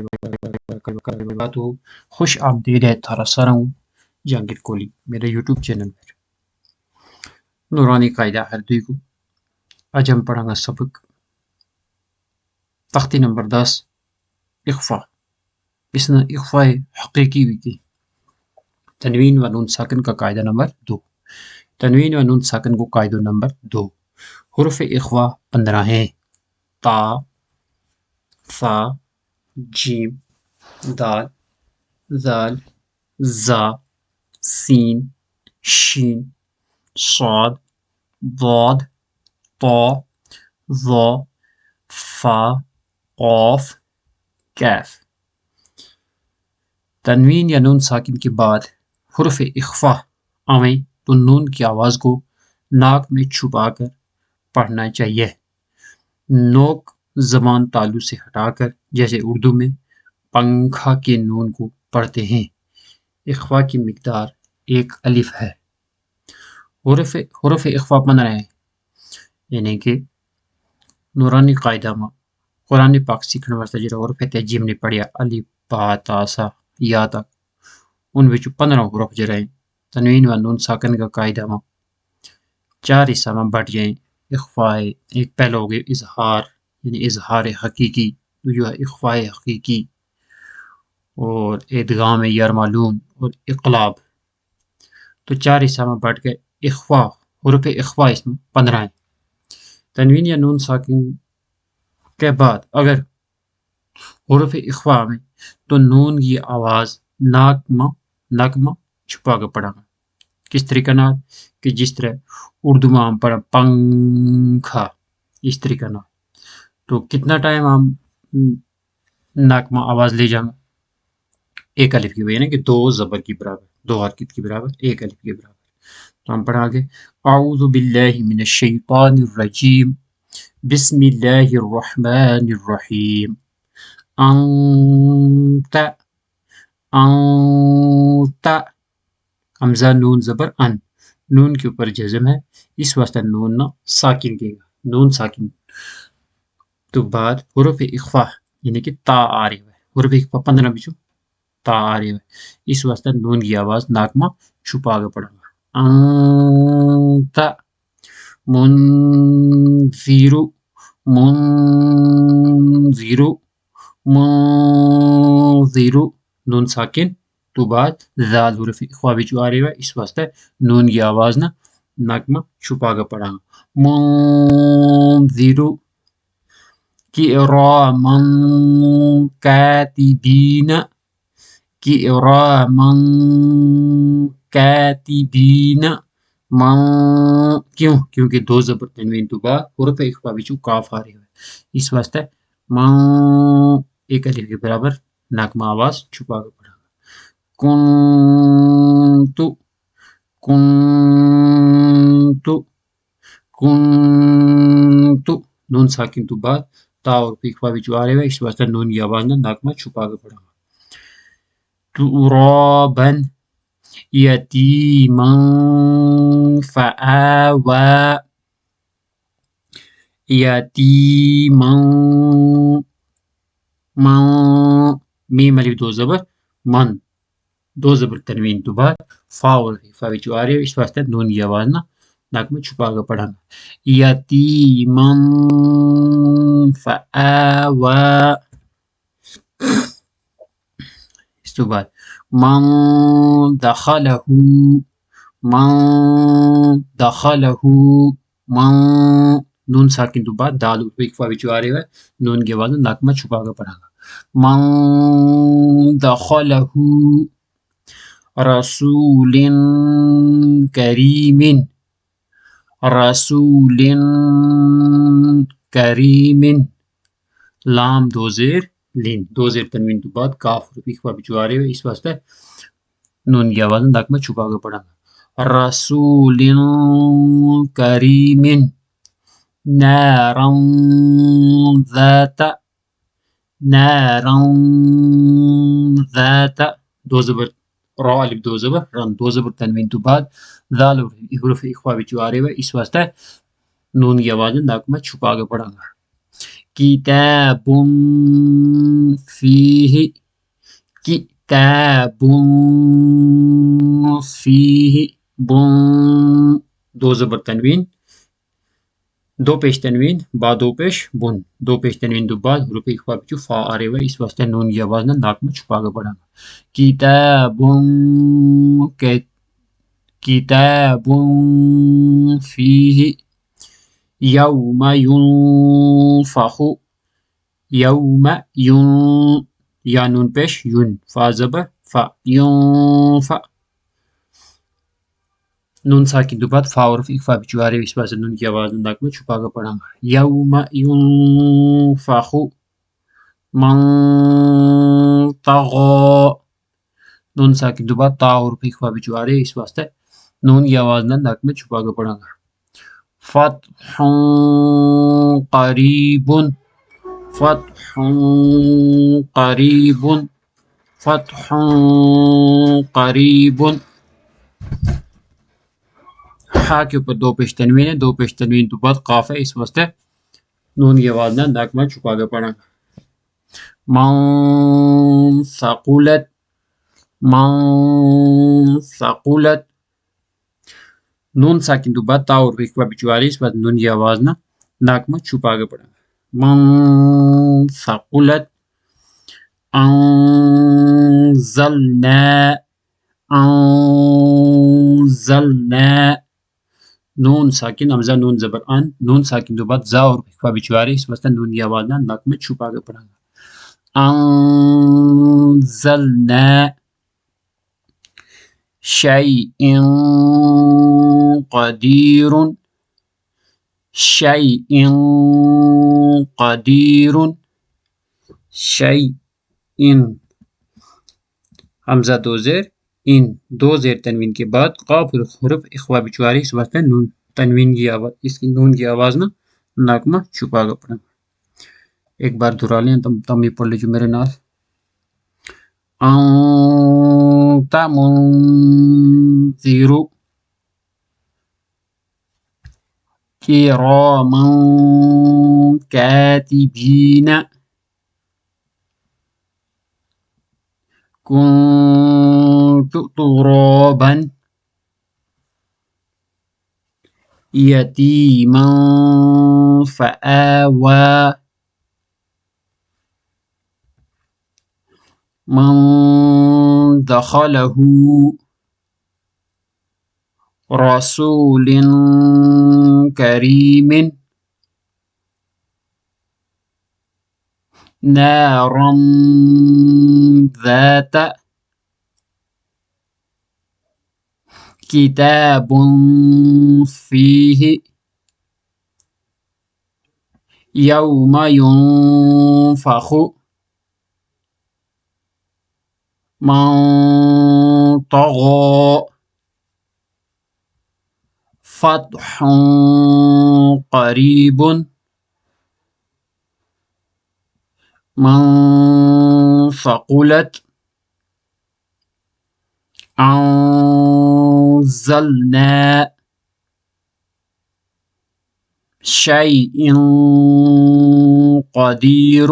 وبرکاتہ. خوش آمدید ہے تھارا سارا ہوں جہانگیر کوہلی میرے یوٹیوب چینل پر. نورانی قاعدہ ہردوئی کو آج ہم پڑھیں گا سبق تختی نمبر 10 اخفا. اس نے اخفا حقیقی کی تنوین و نون ساکن کا قاعدہ نمبر 2. تنوین و نون ساکن کو قاعدہ نمبر 2. حروف اخفا 15 ہیں: تا، ثا، جیم، دال، ذال، زا، سین، شین، صاد، ضاد، طا، ظا، فا، قاف، کیف. تنوین یا نون ساکن کے بعد حروف اخفا آویں تو نون کی آواز کو ناک میں چھپا کر پڑھنا چاہیے. نوک زبان تالو سے ہٹا کر جیسے اردو میں پنکھا کے نون کو پڑھتے ہیں. اخفا کی مقدار 1 الف ہے. حروف اخفا 15 ہیں، یعنی کہ نورانی قاعدہ میں قرآن پاک سیکھنے واسطے جو حروف تہجیم نے پڑھیا الف با تا سا یا تک ان وچ 15 حروف جو ہیں تنوین و نون ساکن کا قاعدہ میں 4 حصہ میں بٹ جائیں. اخفا ہے ایک پہلا ہو گیا اظہار یعنی اظہار حقیقی، جو ہے اخفا حقیقی، اور ادغام یار معلوم اور اقلاب. تو 4 حصہ میں بٹ کے اخفا حروف اخفا اس میں 15 ہیں. تنوین یا نون ساکن کے بعد اگر حروف اخفا میں تو نون کی آواز ناک میں چھپا کے پڑھا گا. کس طریقہ نال کہ جس طرح اردو میں ہم پڑھا پنکھا، اس طریقہ نال. تو کتنا ٹائم ہم ناک میں آواز لے جائیں گے؟ 1 الف کی وجہ نا کہ 2 زبر کی برابر، 2 حرکت کی برابر، 1 الف کی برابر. تو ہم پڑھا گے اعوذ باللہ من الشیطان الرجیم بسم اللہ الرحمن الرحیم. انت، انت، حمزہ نون زبر ان، نون کے اوپر جزم ہے اس واسطے نون نہ ساکن دے گا، نون ساکن. تو بعد حروف اخفا یعنی کہ تا آ رہی ہے، حروف اخفا 15 بچو تا آ رہی ہے اس واسطے نون کی آواز ناک میں چھپا کے پڑھا گا. انت منذر، منذر، منذر، نون ساکن. تو بعد ذال حروف اخفا بچو آ رہی ہے اس واسطے نون کی آواز نہ ناک میں چھپا کے پڑھا گا. منذر کراما کاتبین، کراما کاتبین. کیوں؟ کیونکہ 2 زبر تنوین تو بعد حروف اخفا بچو کاف آ رہی ہے اس واسطے 1 الف کے برابر ناک میں آواز چھپا کے پڑھا گا. کنتو، کنتو، کنتو، نون ساکن تو بعد تا اور اخفا بچو آ رہے ہیں اس واسطے نون کی آواز نہ ناک میں چھپا کے پڑھا گا. ترابا یتیما فآوى، یتیما، من، میم الف 2 زبر، من 2 زبر تنوین تو بعد فا اور اخفا بچو آ رہے ہیں اس واسطے نون کی آواز نہ ناک میں چھپا کے پڑھا گا. یتیما فآوى. اس تو بعد من دخلہ، من دخلہ، من، نون ساکن تو بعد دال اخفا بچو آ رہے ہیں نون کی آواز ناک میں چھپا کے پڑھا گا. من دخلہ رسول کریم، رسول کریم. لام 2 زیر لین، 2 زیر تنوین تو بعد کاف اخفا بچو آ رہے ہیں اس واسطے نون کی آواز ناک میں چھپا کے پڑھا گا. رسول کریم. نارا ذات، نارا ذات، 2 زبر را الف 2 زبر رن، 2 زبر تنوین تو بعد ذال حروف اخفا بچو آ رہے ہیں اس واسطے نون کی آواز ناک میں چھپا کے پڑھا گا. كتاب فيه كتاب فيه بن دو زبر تنوین دو پیش تنوین با دو پیش بن دو پیش تنوین دو بعد حروف اخفا بچو فا آ رہے ہوئے اس واسطے نون کی آواز نہ ناک میں چھپا کے پڑھا کتاب کتاب فیہ یوم ینفخ یوم ین یا نون پیش یون فا زبر فا ینفع نون ساکن دو بعد فا اور اخفا بچو آ رہے اس واسطے نون کی آواز ناک میں چھپا کر پڑھا گا یوم ینفخ من طغى نون ساکن دو بعد تا اور اخفا بچو آ رہے اس واسطے نون کی آواز ناک میں چھپا کر پڑھا گا فتح قریب فتح قریب فتح قریب ہا کے اوپر دو پیش تنوین ہے دو پیش تنوین تو بعد قاف ہے اس واسطے نون کی آواز نہ ناک میں چھپا کے پڑھا من ثقلت من ثقلت نون ساکن تو بعد تا اور اخفا بچو آ رہی اس واسطے نون کی آواز نہ ناک میں چھپا کے پڑھا من ثقلت انزلنا انزلنا نون ساکن حمزہ نون زبر ان نون ساکن دو بعد زا اور اخفا بچو آ رہی اس واسطے نون کی آواز نہ ناک میں چھپا کے پڑھا انزلنا شیء قدیر شیء قدیر شیء حمزہ دو زیر ان دو زیر تنوین کے بعد قاف حرف اخفا بچو آ رہی اس واسطے نون تنوین کی آواز اس کی نون کی آواز نہ ناک میں چھپا کر پڑھا ایک بار دہرا لیں تم یہ پڑھ لیجو میرے نال انت منذر کراما کاتبین كنت ترابا يتيما فآوى من دخله رسول كريم نارا ذات كتاب فيه يوم ينفخ من طغى فتح قریب من ثقلت انزلنا شیء قدیر